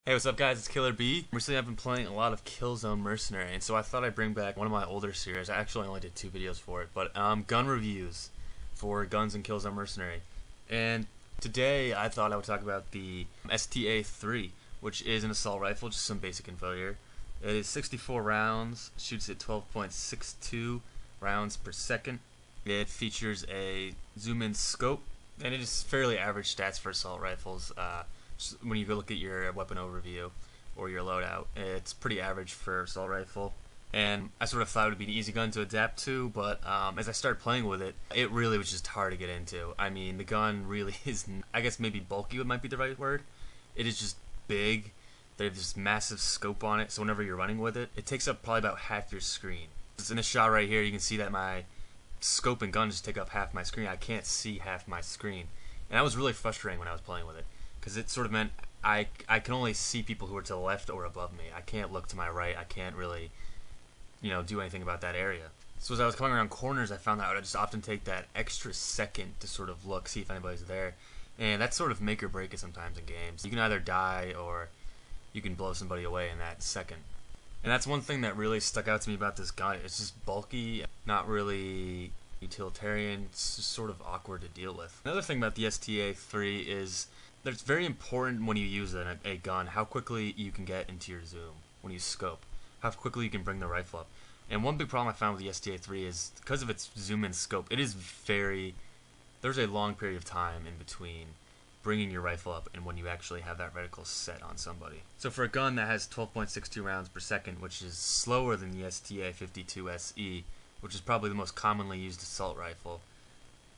Hey, what's up guys, it's Killer B. Recently I've been playing a lot of Killzone Mercenary, and so I thought I'd bring back one of my older series. I actually only did 2 videos for it, but gun reviews for guns in Killzone Mercenary. And today I thought I would talk about the STA 3, which is an assault rifle, just some basic info here. It is 64 rounds, shoots at 12.62 rounds per second. It features a zoom-in scope, and it is fairly average stats for assault rifles. When you go look at your weapon overview or your loadout, it's pretty average for assault rifle. And I sort of thought it would be an easy gun to adapt to, but as I started playing with it, it really was just hard to get into. I mean, the gun really is, I guess maybe bulky might be the right word. It is just big. There's this massive scope on it, so whenever you're running with it, it takes up probably about half your screen. Just in this shot right here, you can see that my scope and gun just take up half my screen. I can't see half my screen. And that was really frustrating when I was playing with it, because it sort of meant I can only see people who are to the left or above me. I can't look to my right. I can't really, do anything about that area. So as I was coming around corners, I found that I would just often take that extra second to sort of look, see if anybody's there. And that's sort of make or break it sometimes in games. You can either die or you can blow somebody away in that second. And that's one thing that really stuck out to me about this gun. It's just bulky, not really utilitarian. It's just sort of awkward to deal with. Another thing about the STA 3 is that it's very important when you use a gun how quickly you can get into your zoom when you scope, how quickly you can bring the rifle up. And one big problem I found with the STA 3 is because of its zoom-in scope, there's a long period of time in between bringing your rifle up and when you actually have that reticle set on somebody. So for a gun that has 12.62 rounds per second, which is slower than the STA 52 SE, which is probably the most commonly used assault rifle,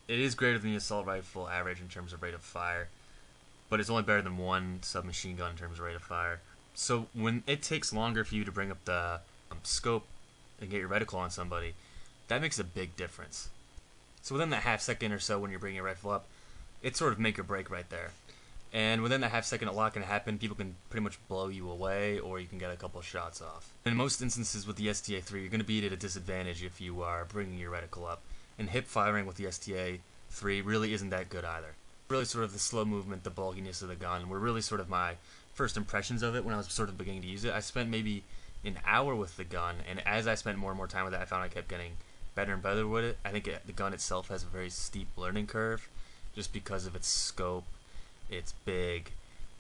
it is greater than the assault rifle average in terms of rate of fire, but it's only better than one submachine gun in terms of rate of fire. So when it takes longer for you to bring up the scope and get your reticle on somebody, that makes a big difference. So within that half second or so when you're bringing your rifle up, it's sort of make or break right there. And within that half second, a lot can happen. People can pretty much blow you away, or you can get a couple shots off. In most instances with the STA 3, you're going to be at a disadvantage if you are bringing your reticle up. And hip firing with the STA 3 really isn't that good either. Really sort of the slow movement, the bulkiness of the gun were really sort of my first impressions of it when I was sort of beginning to use it. I spent maybe an hour with the gun, and as I spent more and more time with it, I found I kept getting better and better with it. I think the gun itself has a very steep learning curve just because of its scope. It's big,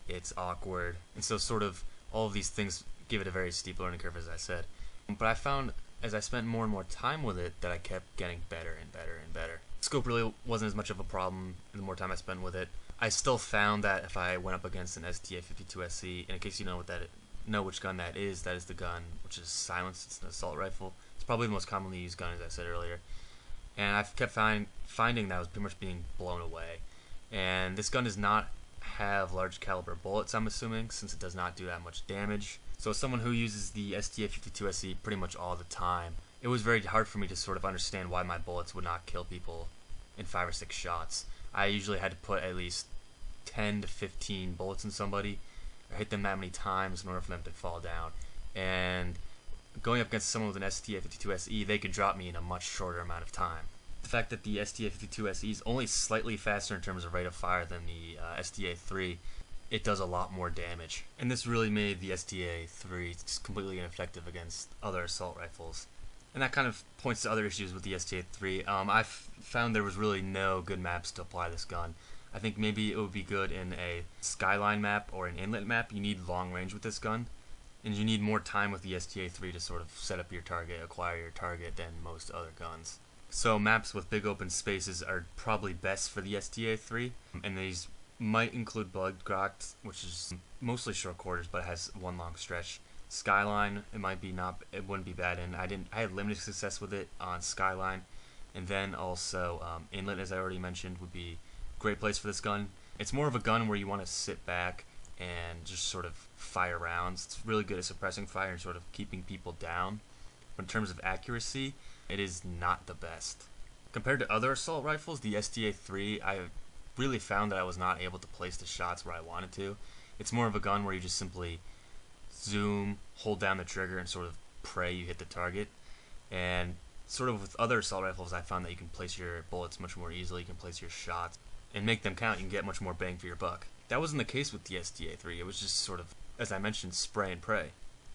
it's awkward, and so sort of all of these things give it a very steep learning curve, as I said. But I found as I spent more and more time with it that I kept getting better and better and better. Scope really wasn't as much of a problem the more time I spent with it. I still found that if I went up against an STA 52 SE, and in case you know which gun that is the gun which is silenced. It's an assault rifle. It's probably the most commonly used gun, as I said earlier. And I've kept finding that I was pretty much being blown away. And this gun does not have large caliber bullets, I'm assuming, since it does not do that much damage. So as someone who uses the STA 52 SE pretty much all the time, it was very hard for me to sort of understand why my bullets would not kill people in 5 or 6 shots. I usually had to put at least 10 to 15 bullets in somebody, or hit them that many times in order for them to fall down. And going up against someone with an STA 52 SE, they could drop me in a much shorter amount of time. The fact that the STA 52 SE is only slightly faster in terms of rate of fire than the STA 3, it does a lot more damage. And this really made the STA 3 just completely ineffective against other assault rifles. And that kind of points to other issues with the STA 3. I found there was really no good maps to apply this gun. I think maybe it would be good in a skyline map or an inlet map. You need long range with this gun, and you need more time with the STA 3 to sort of set up your target, acquire your target than most other guns. So maps with big open spaces are probably best for the STA 3, and these might include Bloodgrot, which is mostly short quarters but it has one long stretch. Skyline, it wouldn't be bad in. I had limited success with it on Skyline, and then also Inlet, as I already mentioned, would be a great place for this gun. It's more of a gun where you want to sit back and just sort of fire rounds. It's really good at suppressing fire and sort of keeping people down. But in terms of accuracy, it is not the best. Compared to other assault rifles, the STA 3, I really found that I was not able to place the shots where I wanted to. It's more of a gun where you just simply zoom, hold down the trigger, and sort of pray you hit the target. And sort of with other assault rifles, I found that you can place your bullets much more easily. You can place your shots and make them count. You can get much more bang for your buck. That wasn't the case with the STA 3. It was just sort of as I mentioned, spray and pray.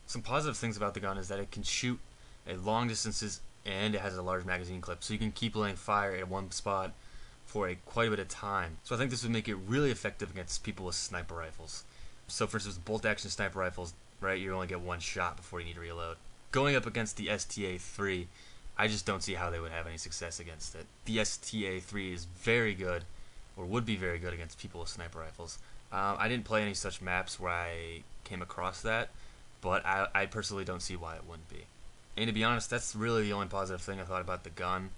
Some positive things about the gun is that it can shoot at long distances and it has a large magazine clip, so you can keep laying fire at one spot for quite a bit of time. So I think this would make it really effective against people with sniper rifles. So for instance, bolt action sniper rifles, right, you only get one shot before you need to reload. Going up against the STA-3, I just don't see how they would have any success against it. The STA-3 is very good, or would be very good against people with sniper rifles. I didn't play any such maps where I came across that, but I personally don't see why it wouldn't be. And to be honest, that's really the only positive thing I thought about the gun.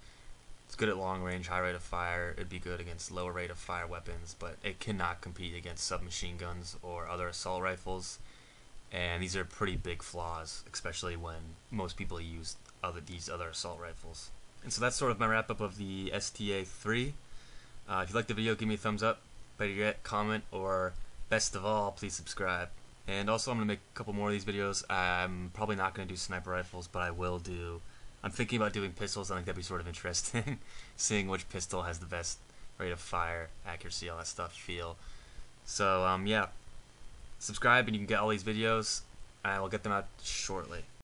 It's good at long range, high rate of fire. It'd be good against lower rate of fire weapons, but it cannot compete against submachine guns or other assault rifles. And these are pretty big flaws, especially when most people use these other assault rifles. And so that's sort of my wrap up of the STA-3. If you liked the video, give me a thumbs up. Better yet, comment, or best of all, please subscribe. And also, I'm going to make a couple more of these videos. I'm probably not going to do sniper rifles, but I'm thinking about doing pistols. I think that'd be sort of interesting, seeing which pistol has the best rate of fire, accuracy, all that stuff, feel. So, yeah. Subscribe and you can get all these videos. I will get them out shortly.